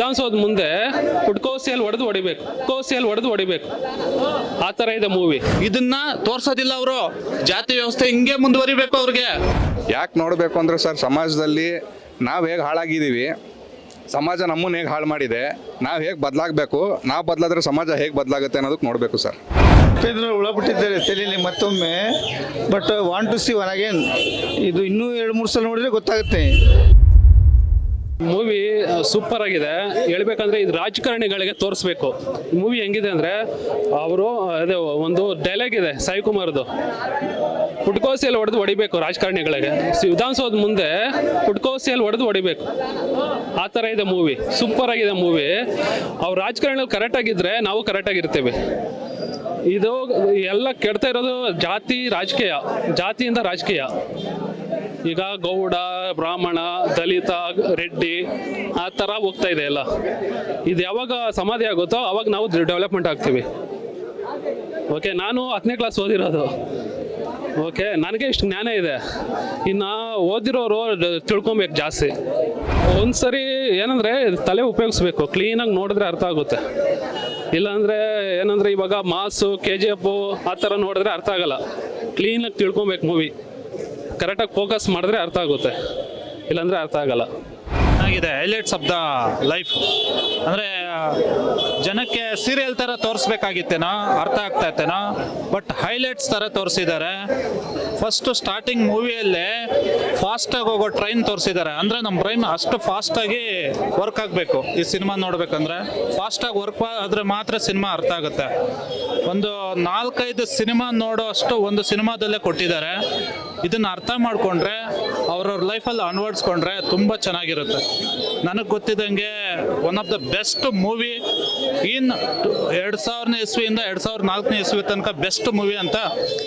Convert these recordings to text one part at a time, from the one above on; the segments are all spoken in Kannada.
ವಿಧಾನಸೌಧ ಮುಂದೆ ಪುಟ್ಕೋಸಿಯಲ್ಲಿ ಹೊಡೆದು ಹೊಡಿಬೇಕು ಆ ಥರ ಇದೆ ಮೂವಿ. ಇದನ್ನ ತೋರ್ಸೋದಿಲ್ಲ ಅವರು. ಜಾತಿ ವ್ಯವಸ್ಥೆ ಹಿಂಗೆ ಮುಂದುವರಿಬೇಕು ಅವ್ರಿಗೆ. ಯಾಕೆ ನೋಡಬೇಕು ಅಂದರೆ ಸರ್, ಸಮಾಜದಲ್ಲಿ ನಾವು ಹೇಗೆ ಹಾಳಾಗಿದ್ದೀವಿ, ಸಮಾಜ ನಮ್ಮನ್ನು ಹೇಗೆ ಹಾಳು ಮಾಡಿದೆ, ನಾವು ಹೇಗೆ ಬದಲಾಗಬೇಕು, ನಾವು ಬದಲಾದ್ರೆ ಸಮಾಜ ಹೇಗೆ ಬದಲಾಗುತ್ತೆ ಅನ್ನೋದಕ್ಕೆ ನೋಡಬೇಕು ಸರ್. ಉಳಬಿಟ್ಟಿದ್ದಾರೆ ತಲೆಯಲ್ಲಿ ಮತ್ತೊಮ್ಮೆ. But want to see one again. ಇದು ಇನ್ನೂ 2-3 ಸಲ ನೋಡಿದ್ರೆ ಗೊತ್ತಾಗುತ್ತೆ. ಮೂವಿ ಸೂಪರ್ ಆಗಿದೆ. ಹೇಳ್ಬೇಕಂದ್ರೆ ಇದು ರಾಜಕಾರಣಿಗಳಿಗೆ ತೋರಿಸ್ಬೇಕು. ಮೂವಿ ಹೆಂಗಿದೆ ಅಂದರೆ, ಅವರು ಅದೇ ಒಂದು ಡೈಲಾಗ್ ಇದೆ ಸಾಯಿ ಕುಮಾರ್ದು, ಪುಟ್ಕೋಸಿಯಲ್ಲಿ ಹೊಡಿಬೇಕು ರಾಜಕಾರಣಿಗಳಿಗೆ. ವಿಧಾನಸೌಧ ಮುಂದೆ ಪುಟ್ಕೋಸಿಯಲ್ಲಿ ಹೊಡಿಬೇಕು ಆ ಥರ ಇದೆ ಮೂವಿ. ಸೂಪರ್ ಆಗಿದೆ ಮೂವಿ. ಅವ್ರು ರಾಜಕಾರಣಿಗಳು ಕರೆಕ್ಟಾಗಿದ್ದರೆ ನಾವು ಕರೆಕ್ಟಾಗಿರ್ತೇವೆ. ಇದು ಎಲ್ಲ ಕೆಡ್ತಾ ಇರೋದು ಜಾತಿಯಿಂದ ರಾಜಕೀಯ. ಈಗ ಗೌಡ, ಬ್ರಾಹ್ಮಣ, ದಲಿತ, ರೆಡ್ಡಿ ಆ ಥರ ಹೋಗ್ತಾ ಇದೆ ಎಲ್ಲ. ಇದು ಯಾವಾಗ ಸಮಾಧಿ ಆಗುತ್ತೋ ಅವಾಗ ನಾವು ಡೆವಲಪ್ಮೆಂಟ್ ಆಗ್ತೀವಿ. ಓಕೆ, ನಾನು 10ನೇ ಕ್ಲಾಸ್ ಓದಿರೋದು. ಓಕೆ, ನನಗೆ ಇಷ್ಟು ಜ್ಞಾನ ಇದೆ. ಇನ್ನು ಓದಿರೋರು ತಿಳ್ಕೊಬೇಕು ಜಾಸ್ತಿ. ಒಂದ್ಸರಿ ಏನಂದರೆ ತಲೆ ಉಪಯೋಗಿಸ್ಬೇಕು, ಕ್ಲೀನಾಗಿ ನೋಡಿದ್ರೆ ಅರ್ಥ ಆಗುತ್ತೆ. ಇಲ್ಲಾಂದರೆ ಏನಂದರೆ ಇವಾಗ ಮಾಸು, KGF ಆ ಥರ ನೋಡಿದ್ರೆ ಅರ್ಥ ಆಗಲ್ಲ. ಕ್ಲೀನಾಗಿ ತಿಳ್ಕೊಬೇಕು ಮೂವಿ. ಕರೆಕ್ಟಾಗಿ ಫೋಕಸ್ ಮಾಡಿದ್ರೆ ಅರ್ಥ ಆಗುತ್ತೆ, ಇಲ್ಲಾಂದರೆ ಅರ್ಥ ಆಗಲ್ಲ. ಚೆನ್ನಾಗಿದೆ. ಹೈಲೈಟ್ಸ್ ಆಫ್ ದ ಲೈಫ್ ಅಂದರೆ ಜನಕ್ಕೆ ಸೀರಿಯಲ್ ಥರ ತೋರಿಸ್ಬೇಕಾಗಿತ್ತೇನೋ, ಅರ್ಥ ಆಗ್ತಾ ಇತ್ತೇನೋ, ಬಟ್ ಹೈಲೈಟ್ಸ್ ಥರ ತೋರಿಸಿದ್ದಾರೆ. ಫಸ್ಟು ಸ್ಟಾರ್ಟಿಂಗ್ ಮೂವಿಯಲ್ಲೇ ಫಾಸ್ಟಾಗಿ ಹೋಗೋ ಟ್ರೈನ್ ತೋರಿಸಿದ್ದಾರೆ. ಅಂದರೆ ನಮ್ಮ ಬ್ರೈನ್ ಅಷ್ಟು ಫಾಸ್ಟಾಗಿ ವರ್ಕ್ ಆಗಬೇಕು. ಈ ಸಿನಿಮಾ ನೋಡ್ಬೇಕಂದ್ರೆ ಫಾಸ್ಟಾಗಿ ವರ್ಕ್ ಆದರೆ ಮಾತ್ರ ಸಿನಿಮಾ ಅರ್ಥ ಆಗುತ್ತೆ. ಒಂದು 4-5 ಸಿನಿಮಾ ನೋಡೋ ಅಷ್ಟು ಒಂದು ಸಿನಿಮಾದಲ್ಲೇ ಕೊಟ್ಟಿದ್ದಾರೆ. ಇದನ್ನು ಅರ್ಥ ಮಾಡಿಕೊಂಡ್ರೆ, ಅವ್ರವ್ರ ಲೈಫಲ್ಲಿ ಅನ್ವರ್ಸ್ಕೊಂಡ್ರೆ ತುಂಬ ಚೆನ್ನಾಗಿರುತ್ತೆ. ನನಗೆ ಗೊತ್ತಿದ್ದಂಗೆ one of the best movie in 2000ನೇ ಇಸ್ವಿಯಿಂದ 2004ನೇ ಇಸ್ವಿ ತನಕ ಬೆಸ್ಟ್ ಮೂವಿ ಅಂತ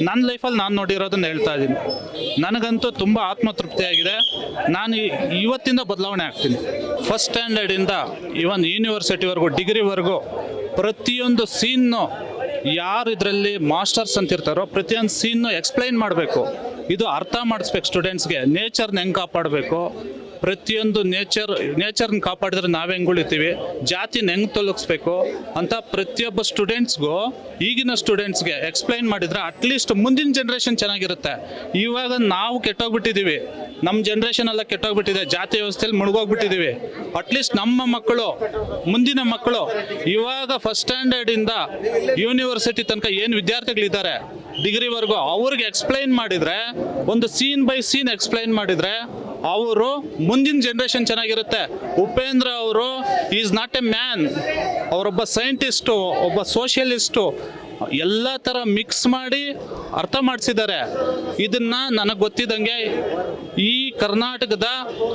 ನನ್ನ ಲೈಫಲ್ಲಿ ನಾನು ನೋಡಿರೋದನ್ನ ಹೇಳ್ತಾ ಇದ್ದೀನಿ. ನನಗಂತೂ ತುಂಬ ಆತ್ಮತೃಪ್ತಿಯಾಗಿದೆ. ನಾನು ಇವತ್ತಿಂದ ಬದಲಾವಣೆ ಆಗ್ತೀನಿ. ಫಸ್ಟ್ ಸ್ಟ್ಯಾಂಡರ್ಡಿಂದ ಇವನ್ ಯೂನಿವರ್ಸಿಟಿವರೆಗೂ, ಡಿಗ್ರಿವರೆಗೂ ಪ್ರತಿಯೊಂದು ಸೀನ್ನು ಯಾರು ಇದರಲ್ಲಿ ಮಾಸ್ಟರ್ಸ್ ಅಂತಿರ್ತಾರೋ ಪ್ರತಿಯೊಂದು ಸೀನ್ನು ಎಕ್ಸ್ಪ್ಲೈನ್ ಮಾಡಬೇಕು. ಇದು ಅರ್ಥ ಮಾಡಿಸ್ಬೇಕು ಸ್ಟೂಡೆಂಟ್ಸ್ಗೆ. ನೇಚರ್ನ ಹೆಂಗೆ ಕಾಪಾಡಬೇಕು, ಪ್ರತಿಯೊಂದು ನೇಚರ್ನ ಕಾಪಾಡಿದ್ರೆ ನಾವು ಹೆಂಗೆ ಉಳಿತೀವಿ, ಜಾತಿನ ಹೆಂಗೆ ತೊಲಗಿಸ್ಬೇಕು ಅಂತ ಪ್ರತಿಯೊಬ್ಬ ಸ್ಟೂಡೆಂಟ್ಸ್ಗೂ, ಈಗಿನ ಸ್ಟೂಡೆಂಟ್ಸ್ಗೆ ಎಕ್ಸ್ಪ್ಲೈನ್ ಮಾಡಿದರೆ ಅಟ್ಲೀಸ್ಟ್ ಮುಂದಿನ ಜನ್ರೇಷನ್ ಚೆನ್ನಾಗಿರುತ್ತೆ. ಇವಾಗ ನಾವು ಕೆಟ್ಟೋಗ್ಬಿಟ್ಟಿದ್ದೀವಿ, ನಮ್ಮ ಜನ್ರೇಷನ್ ಎಲ್ಲ ಕೆಟ್ಟೋಗ್ಬಿಟ್ಟಿದೆ, ಜಾತಿ ವ್ಯವಸ್ಥೆಯಲ್ಲಿ ಮುಳುಗೋಗ್ಬಿಟ್ಟಿದ್ದೀವಿ. ಅಟ್ಲೀಸ್ಟ್ ನಮ್ಮ ಮಕ್ಕಳು, ಮುಂದಿನ ಮಕ್ಕಳು ಇವಾಗ ಫಸ್ಟ್ ಸ್ಟ್ಯಾಂಡರ್ಡಿಂದ ಯೂನಿವರ್ಸಿಟಿ ತನಕ ಏನು ವಿದ್ಯಾರ್ಥಿಗಳಿದ್ದಾರೆ ಡಿಗ್ರಿವರೆಗೂ ಅವ್ರಿಗೆ ಎಕ್ಸ್ಪ್ಲೈನ್ ಮಾಡಿದರೆ, ಒಂದು ಸೀನ್ ಬೈ ಸೀನ್ ಎಕ್ಸ್ಪ್ಲೈನ್ ಮಾಡಿದರೆ ಅವರು ಮುಂದಿನ ಜನ್ರೇಷನ್ ಚೆನ್ನಾಗಿರುತ್ತೆ. ಉಪೇಂದ್ರ ಅವರು ಈಸ್ ನಾಟ್ ಎ ಮ್ಯಾನ್, ಅವರೊಬ್ಬ ಸೈಂಟಿಸ್ಟು, ಒಬ್ಬ ಸೋಷಿಯಲಿಸ್ಟು, ಎಲ್ಲ ಥರ ಮಿಕ್ಸ್ ಮಾಡಿ ಅರ್ಥ ಮಾಡಿಸಿದ್ದಾರೆ. ಇದನ್ನು ನನಗೆ ಗೊತ್ತಿದ್ದಂಗೆ ಈ ಕರ್ನಾಟಕದ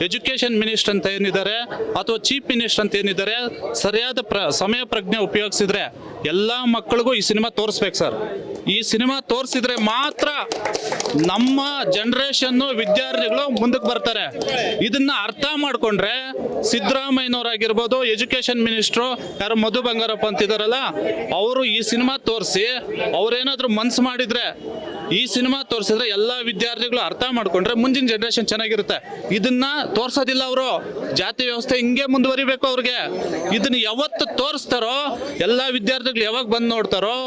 ಎಜುಕೇಷನ್ ಮಿನಿಸ್ಟರ್ ಅಂತ ಏನಿದ್ದಾರೆ ಅಥವಾ ಚೀಫ್ ಮಿನಿಸ್ಟರ್ ಅಂತ ಏನಿದ್ದಾರೆ, ಸರಿಯಾದ ಸಮಯ ಪ್ರಜ್ಞೆ ಉಪಯೋಗಿಸಿದ್ರೆ ಎಲ್ಲ ಮಕ್ಕಳಿಗೂ ಈ ಸಿನಿಮಾ ತೋರಿಸ್ಬೇಕು ಸರ್. ಈ ಸಿನಿಮಾ ತೋರಿಸಿದ್ರೆ ಮಾತ್ರ ನಮ್ಮ ಜನ್ರೇಷನ್ನು, ವಿದ್ಯಾರ್ಥಿಗಳು ಮುಂದಕ್ಕೆ ಬರ್ತಾರೆ. ಇದನ್ನ ಅರ್ಥ ಮಾಡಿಕೊಂಡ್ರೆ ಸಿದ್ದರಾಮಯ್ಯನವರಾಗಿರ್ಬೋದು, ಎಜುಕೇಷನ್ ಮಿನಿಸ್ಟ್ರು ಯಾರು ಮಧು ಬಂಗಾರಪ್ಪ ಅಂತಿದಾರಲ್ಲ, ಅವರು ಈ ಸಿನಿಮಾ ತೋರಿಸಿ ಅವ್ರೇನಾದ್ರೂ ಮನ್ಸು ಮಾಡಿದ್ರೆ, ಈ ಸಿನಿಮಾ ತೋರಿಸಿದ್ರೆ ಎಲ್ಲ ವಿದ್ಯಾರ್ಥಿಗಳು ಅರ್ಥ ಮಾಡ್ಕೊಂಡ್ರೆ ಮುಂದಿನ ಜನ್ರೇಷನ್ ಚೆನ್ನಾಗಿರುತ್ತೆ. ಇದನ್ನ ತೋರ್ಸೋದಿಲ್ಲ ಅವರು. ಜಾತಿ ವ್ಯವಸ್ಥೆ ಹಿಂಗೆ ಮುಂದುವರಿಬೇಕು ಅವ್ರಿಗೆ. ಇದನ್ನ ಯಾವತ್ತು ತೋರಿಸ್ತಾರೋ, ಎಲ್ಲ ವಿದ್ಯಾರ್ಥಿಗಳು ಯಾವಾಗ ಬಂದು ನೋಡ್ತಾರೋ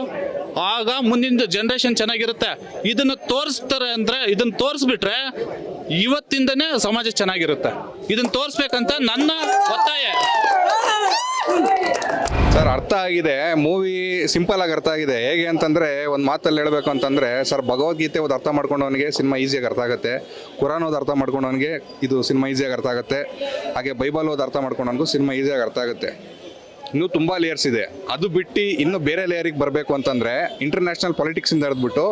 ಆಗ ಮುಂದಿನ ಜನ್ರೇಷನ್ ಚೆನ್ನಾಗಿರುತ್ತೆ. ಇದನ್ನು ತೋರಿಸ್ತಾರೆ ಅಂದರೆ, ಇದನ್ನು ತೋರಿಸ್ಬಿಟ್ರೆ ಇವತ್ತಿಂದನೇ ಸಮಾಜ ಚೆನ್ನಾಗಿರುತ್ತೆ. ಇದನ್ನು ತೋರಿಸ್ಬೇಕಂತ ನನ್ನ ಒತ್ತಾಯ. ಸರ್, ಅರ್ಥ ಆಗಿದೆ ಮೂವಿ, ಸಿಂಪಲ್ ಆಗಿ ಅರ್ಥ ಆಗಿದೆ. ಹೇಗೆ ಅಂತಂದರೆ, ಒಂದು ಮಾತಲ್ಲಿ ಹೇಳಬೇಕು ಅಂತಂದರೆ ಸರ್, ಭಗವದ್ಗೀತೆ ಓದಿ ಅರ್ಥ ಮಾಡ್ಕೊಂಡವನಿಗೆ ಸಿನಿಮಾ ಈಸಿಯಾಗಿ ಅರ್ಥ ಆಗುತ್ತೆ. ಕುರಾನ್ ಓದಿ ಅರ್ಥ ಮಾಡ್ಕೊಂಡವನಿಗೆ ಇದು ಸಿನಿಮಾ ಈಸಿಯಾಗಿ ಅರ್ಥ ಆಗುತ್ತೆ. ಹಾಗೆ ಬೈಬಲ್ ಓದಿ ಅರ್ಥ ಮಾಡ್ಕೊಂಡವನಿಗೂ ಸಿನಿಮಾ ಈಸಿಯಾಗಿ ಅರ್ಥ ಆಗುತ್ತೆ. ಇನ್ನೂ ತುಂಬ ಲೇಯರ್ಸ್ ಇದೆ. ಅದು ಬಿಟ್ಟು ಇನ್ನೂ ಬೇರೆ ಲೇಯರಿಗೆ ಬರಬೇಕು ಅಂತಂದರೆ ಇಂಟರ್ನ್ಯಾಷನಲ್ ಪಾಲಿಟಿಕ್ಸಿಂದ ಹಿಡಿದ್ಬಿಟ್ಟು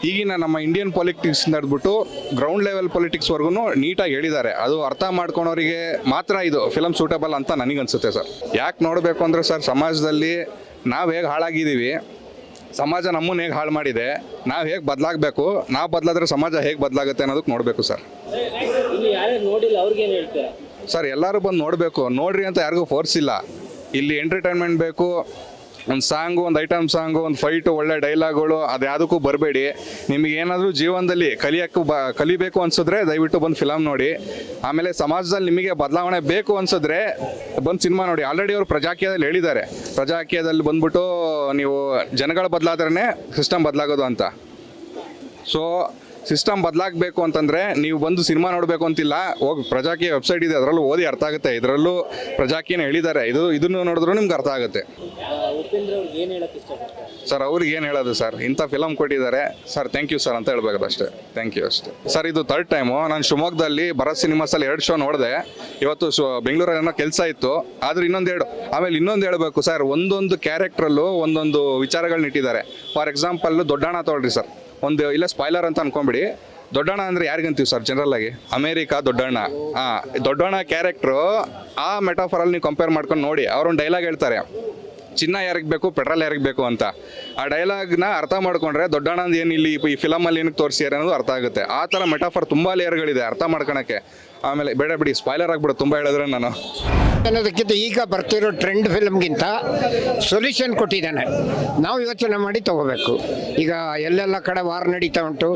ಈಗಿನ ನಮ್ಮ ಇಂಡಿಯನ್ ಪಾಲಿಟಿಕ್ಸಿಂದ ಹಿಡಿದ್ಬಿಟ್ಟು ಗ್ರೌಂಡ್ ಲೆವೆಲ್ ಪಾಲಿಟಿಕ್ಸ್ವರೆಗೂ ನೀಟಾಗಿ ಹೇಳಿದ್ದಾರೆ. ಅದು ಅರ್ಥ ಮಾಡ್ಕೊಳೋರಿಗೆ ಮಾತ್ರ ಇದು ಫಿಲಮ್ ಸೂಟಬಲ್ ಅಂತ ನನಗನ್ಸುತ್ತೆ ಸರ್. ಯಾಕೆ ನೋಡಬೇಕು ಅಂದರೆ ಸರ್, ಸಮಾಜದಲ್ಲಿ ನಾವು ಹೇಗೆ ಹಾಳಾಗಿದ್ದೀವಿ, ಸಮಾಜ ನಮ್ಮನ್ನು ಹೇಗೆ ಹಾಳು ಮಾಡಿದೆ, ನಾವು ಹೇಗೆ ಬದಲಾಗಬೇಕು, ನಾವು ಬದಲಾದ್ರೆ ಸಮಾಜ ಹೇಗೆ ಬದಲಾಗುತ್ತೆ ಅನ್ನೋದಕ್ಕೆ ನೋಡಬೇಕು ಸರ್. ಸರ್, ಎಲ್ಲರೂ ಬಂದು ನೋಡಬೇಕು. ನೋಡ್ರಿ ಅಂತ ಯಾರಿಗೂ ಫೋರ್ಸ್ ಇಲ್ಲ. ಇಲ್ಲಿ ಎಂಟರ್ಟೈನ್ಮೆಂಟ್ ಬೇಕು, ಒಂದು ಸಾಂಗು, ಒಂದು ಐಟಮ್ ಸಾಂಗು, ಒಂದು ಫೈಟು, ಒಳ್ಳೆ ಡೈಲಾಗ್ಗಳು ಅದು ಯಾವುದಕ್ಕೂ ಬರಬೇಡಿ. ನಿಮಗೆ ಏನಾದರೂ ಜೀವನದಲ್ಲಿ ಕಲಿಬೇಕು ಅನ್ಸಿದ್ರೆ ದಯವಿಟ್ಟು ಬಂದು ಫಿಲಮ್ ನೋಡಿ. ಆಮೇಲೆ ಸಮಾಜದಲ್ಲಿ ನಿಮಗೆ ಬದಲಾವಣೆ ಬೇಕು ಅನ್ಸಿದ್ರೆ ಬಂದು ಸಿನಿಮಾ ನೋಡಿ. ಆಲ್ರೆಡಿ ಅವರು ಪ್ರಜಾಕೀಯದಲ್ಲಿ ಹೇಳಿದ್ದಾರೆ, ಪ್ರಜಾಕೀಯದಲ್ಲಿ ಬಂದ್ಬಿಟ್ಟು ನೀವು ಜನಗಳು ಬದಲಾದ್ರೇ ಸಿಸ್ಟಮ್ ಬದಲಾಗೋದು ಅಂತ. ಸೊ ಸಿಸ್ಟಮ್ ಬದಲಾಗಬೇಕು ಅಂತಂದರೆ ನೀವು ಬಂದು ಸಿನಿಮಾ ನೋಡಬೇಕು ಅಂತಿಲ್ಲ, ಹೋಗಿ ಪ್ರಜಾಕೀಯ ವೆಬ್ಸೈಟ್ ಇದೆ, ಅದರಲ್ಲೂ ಓದಿ ಅರ್ಥ ಆಗುತ್ತೆ. ಇದರಲ್ಲೂ ಪ್ರಜಾಕೀಯನ ಹೇಳಿದ್ದಾರೆ, ಇದನ್ನು ನೋಡಿದ್ರು ನಿಮ್ಗೆ ಅರ್ಥ ಆಗುತ್ತೆ. ಸರ್ ಅವ್ರಿಗೆ ಏನು ಹೇಳೋದು ಸರ್, ಇಂಥ ಫಿಲಮ್ ಕೊಟ್ಟಿದ್ದಾರೆ ಸರ್, ಥ್ಯಾಂಕ್ ಯು ಸರ್ ಅಂತ ಹೇಳ್ಬೇಕು ಅಷ್ಟೇ. ಥ್ಯಾಂಕ್ ಯು ಅಷ್ಟೇ ಸರ್. ಇದು 3rd ಟೈಮು. ನಾನು ಶಿವಮೊಗ್ಗದಲ್ಲಿ ಭರತ್ ಸಿನಿಮಾಸಲ್ಲಿ 2 ಶೋ ನೋಡಿದೆ. ಇವತ್ತು ಬೆಂಗಳೂರಲ್ಲಿ ಏನೋ ಕೆಲಸ ಇತ್ತು, ಆದ್ರೆ ಆಮೇಲೆ ಇನ್ನೊಂದು ಹೇಳಬೇಕು ಸರ್, ಒಂದೊಂದು ಕ್ಯಾರೆಕ್ಟ್ರಲ್ಲೂ ಒಂದೊಂದು ವಿಚಾರಗಳನ್ನ ಇಟ್ಟಿದ್ದಾರೆ. ಫಾರ್ ಎಕ್ಸಾಂಪಲ್ ದೊಡ್ಡಣ್ಣ ತೊಗೊಳ್ರಿ ಸರ್, ಒಂದು ಇಲ್ಲ ಸ್ಪಾಯ್ಲರ್ ಅಂತ ಅನ್ಕೊಂಬಿಡಿ. ದೊಡ್ಡಣ್ಣ ಅಂದರೆ ಯಾರಿಗಂತೀವಿ ಸರ್ ಜನರಲ್ ಆಗಿ? ಅಮೇರಿಕಾ ದೊಡ್ಡಣ್ಣ. ದೊಡ್ಡಣ್ಣ ಕ್ಯಾರೆಕ್ಟ್ರು ಆ ಮೆಟಾಫರಲ್ಲಿ ನೀವು ಕಂಪೇರ್ ಮಾಡ್ಕೊಂಡು ನೋಡಿ. ಅವರೊಂದು ಡೈಲಾಗ್ ಹೇಳ್ತಾರೆ, ಚಿನ್ನ ಯಾರಿಗೆ ಬೇಕು, ಪೆಟ್ರೋಲ್ ಯಾರಿಗೆ ಬೇಕು ಅಂತ. ಆ ಡೈಲಾಗ್ನ ಅರ್ಥ ಮಾಡ್ಕೊಂಡ್ರೆ ದೊಡ್ಡಣ್ಣಂದು ಏನು ಇಲ್ಲಿ ಈ ಫಿಲಮಲ್ಲಿ ಏನಕ್ಕೆ ತೋರಿಸಿದ್ದಾರೆ ಅನ್ನೋದು ಅರ್ಥ ಆಗುತ್ತೆ. ಆ ಥರ ಮೆಟಾಫರ್ ತುಂಬ ಲೇಯರ್ಗಳಿದೆ ಅರ್ಥ ಮಾಡ್ಕೊಳಕ್ಕೆ. ಆಮೇಲೆ ಬೇಡ ಬಿಡಿ, ಸ್ಪಾಯ್ಲರ್ ಆಗ್ಬಿಡು ತುಂಬ ಹೇಳಿದ್ರೆ ನಾನು. ಅನ್ನೋದಕ್ಕಿಂತ ಈಗ ಬರ್ತಿರೋ ಟ್ರೆಂಡ್ ಫಿಲ್ಮ್ಗಿಂತ ಸೊಲ್ಯೂಷನ್ ಕೊಟ್ಟಿದ್ದಾನೆ. ನಾವು ಯೋಚನೆ ಮಾಡಿ ತಗೋಬೇಕು. ಈಗ ಎಲ್ಲೆಲ್ಲ ಕಡೆ ವಾರ್ ನಡೀತಾ ಉಂಟು.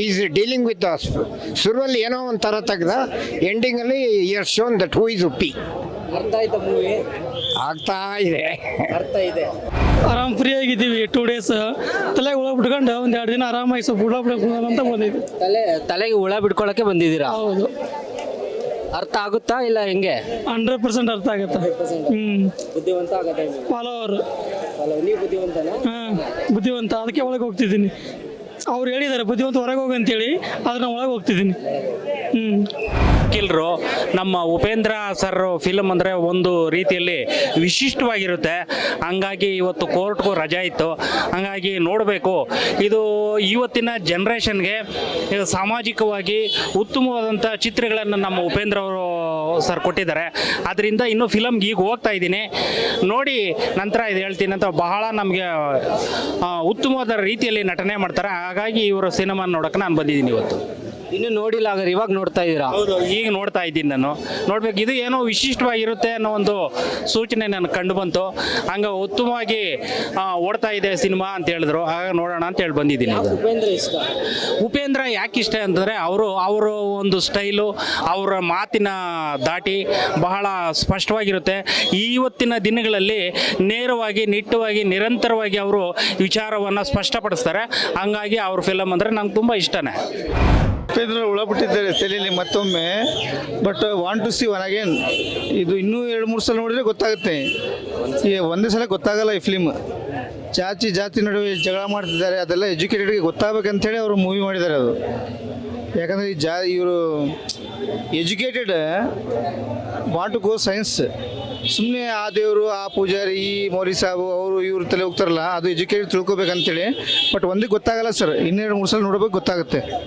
ಈಸ್ ಡೀಲಿಂಗ್ ವಿತ್ ಶುರುವಲ್ಲಿ ಏನೋ ಒಂಥರ ತೆಗ್ದ, ಎಂಡಿಂಗಲ್ಲಿ here shown that who is Uppi. ಅರ್ಥ ಆಯ್ತಾ ಮೂವಿ? ಆಗ್ತಾ ಇದೆ. ಅರ್ಥ ಇದೆ. ಆರಾಮ್ ಫ್ರೀ ಆಗಿದ್ದೀವಿ 2 ಡೇಸ್. ತಲೆಗೆ ಹುಳ ಬಿಟ್ಕೊಂಡು ಒಂದು 2 ದಿನ ಆರಾಮಾಗಿ ಸ್ವಲ್ಪ ಹುಳ ಬಿಡ್ಕೊಂಡು ಅಂತ ಬಂದಿದ್ವಿ. ತಲೆಗೆ ಹುಳ ಬಿಡ್ಕೊಳಕ್ಕೆ ಬಂದಿದ್ದೀರಾ? ಹೌದು. ಅರ್ಥ ಆಗುತ್ತಾ ಇಲ್ಲ ಹೆಂಗೆ? 100% ಅರ್ಥ ಆಗುತ್ತೆ. ಬುದ್ಧಿವಂತ ಆಗತ್ತೆ. ಫಾಲೋವರ್. ನೀವು ಬುದ್ಧಿವಂತನಾ? ಹಾಂ, ಬುದ್ಧಿವಂತ. ಅದಕ್ಕೆ ಒಳಗೆ ಹೋಗ್ತಿದ್ದೀನಿ. ಅವ್ರು ಹೇಳಿದ್ದಾರೆ ಬುದ್ಧಿವಂತ ಹೊರಗೆ ಹೋಗಿ ಅಂತೇಳಿ, ಆದ್ರೆ ನಾನು ಒಳಗೆ ಹೋಗ್ತಿದ್ದೀನಿ. ವಕೀಲರು ನಮ್ಮ ಉಪೇಂದ್ರ ಸರ್ ಫಿಲಮ್ ಅಂದರೆ ಒಂದು ರೀತಿಯಲ್ಲಿ ವಿಶಿಷ್ಟವಾಗಿರುತ್ತೆ. ಹಂಗಾಗಿ ಇವತ್ತು ಕೋರ್ಟ್ಗೂ ರಜೆ ಇತ್ತು, ಹಂಗಾಗಿ ನೋಡಬೇಕು. ಇದು ಇವತ್ತಿನ ಜನ್ರೇಷನ್ಗೆ ಸಾಮಾಜಿಕವಾಗಿ ಉತ್ತಮವಾದಂಥ ಚಿತ್ರಗಳನ್ನು ನಮ್ಮ ಉಪೇಂದ್ರ ಅವರು ಸರ್ ಕೊಟ್ಟಿದ್ದಾರೆ. ಅದರಿಂದ ಇನ್ನೂ ಫಿಲಮ್ಗೆ ಈಗ ಹೋಗ್ತಾ ಇದ್ದೀನಿ, ನೋಡಿ ನಂತರ ಇದು ಹೇಳ್ತೀನಿ ಅಂತ. ಬಹಳ ನಮಗೆ ಉತ್ತಮವಾದ ರೀತಿಯಲ್ಲಿ ನಟನೆ ಮಾಡ್ತಾರೆ. ಹಾಗಾಗಿ ಇವರ ಸಿನಿಮಾ ನೋಡೋಕೆ ನಾನು ಬಂದಿದ್ದೀನಿ ಇವತ್ತು. ಇನ್ನು ನೋಡಿಲ್ಲ, ಹಾಗಾದ್ರೆ ಇವಾಗ ನೋಡ್ತಾ ಇದ್ದೀರಾ? ಹೌದು, ಈಗ ನೋಡ್ತಾ ಇದ್ದೀನಿ ನಾನು. ನೋಡ್ಬೇಕು, ಇದು ಏನೋ ವಿಶಿಷ್ಟವಾಗಿರುತ್ತೆ ಅನ್ನೋ ಒಂದು ಸೂಚನೆ ನನಗೆ ಕಂಡು ಬಂತು. ಹಂಗೆ ಉತ್ತಮವಾಗಿ ಓಡ್ತಾ ಇದೆ ಸಿನಿಮಾ ಅಂತ ಹೇಳಿದ್ರು, ಆಗ ನೋಡೋಣ ಅಂತ ಹೇಳಿ ಬಂದಿದ್ದೀನಿ. ಉಪೇಂದ್ರ ಇಷ್ಟ. ಉಪೇಂದ್ರ ಯಾಕೆ ಇಷ್ಟ ಅಂತಂದರೆ ಅವರ ಒಂದು ಸ್ಟೈಲು, ಅವರ ಮಾತಿನ ದಾಟಿ ಬಹಳ ಸ್ಪಷ್ಟವಾಗಿರುತ್ತೆ. ಇವತ್ತಿನ ದಿನಗಳಲ್ಲಿ ನೇರವಾಗಿ, ನಿಟ್ಟವಾಗಿ, ನಿರಂತರವಾಗಿ ಅವರು ವಿಚಾರವನ್ನು ಸ್ಪಷ್ಟಪಡಿಸ್ತಾರೆ. ಹಂಗಾಗಿ ಅವ್ರ ಫಿಲಮ್ ಅಂದರೆ ನಂಗೆ ತುಂಬ ಇಷ್ಟನೇ. ಉಪೇಂದ್ರ ಉಳಬಿಟ್ಟಿದ್ದಾರೆ ತಲೆಯಲ್ಲಿ ಮತ್ತೊಮ್ಮೆ. But want to see one again. ಇದು ಇನ್ನೂ 2-3 ಸಲ ನೋಡಿದ್ರೆ ಗೊತ್ತಾಗುತ್ತೆ. ಒಂದೇ ಸಲ ಗೊತ್ತಾಗಲ್ಲ ಈ ಫಿಲ್ಮ್. ಜಾತಿ ನಡುವೆ ಜಗಳ ಮಾಡ್ತಿದ್ದಾರೆ, ಅದೆಲ್ಲ ಎಜುಕೇಟೆಡ್ಗೆ ಗೊತ್ತಾಗಬೇಕಂತೇಳಿ ಅವರು ಮೂವಿ ಮಾಡಿದ್ದಾರೆ. ಅದು ಯಾಕಂದರೆ ಇವರು educated want to go science. ಸುಮ್ಮನೆ ಆ ದೇವರು, ಆ ಪೂಜಾರಿ, ಈ ಮೌಲಿ ಸಾಬು, ಅವರು ಇವ್ರ ತಲೆ ಹೋಗ್ತಾರಲ್ಲ, ಅದು ಎಜುಕೇಟೆಡ್ ತಿಳ್ಕೊಬೇಕಂತೇಳಿ. ಬಟ್ ಒಂದೇ ಗೊತ್ತಾಗಲ್ಲ ಸರ್, 2-3 ಸಲ ನೋಡ್ಬೇಕು, ಗೊತ್ತಾಗುತ್ತೆ.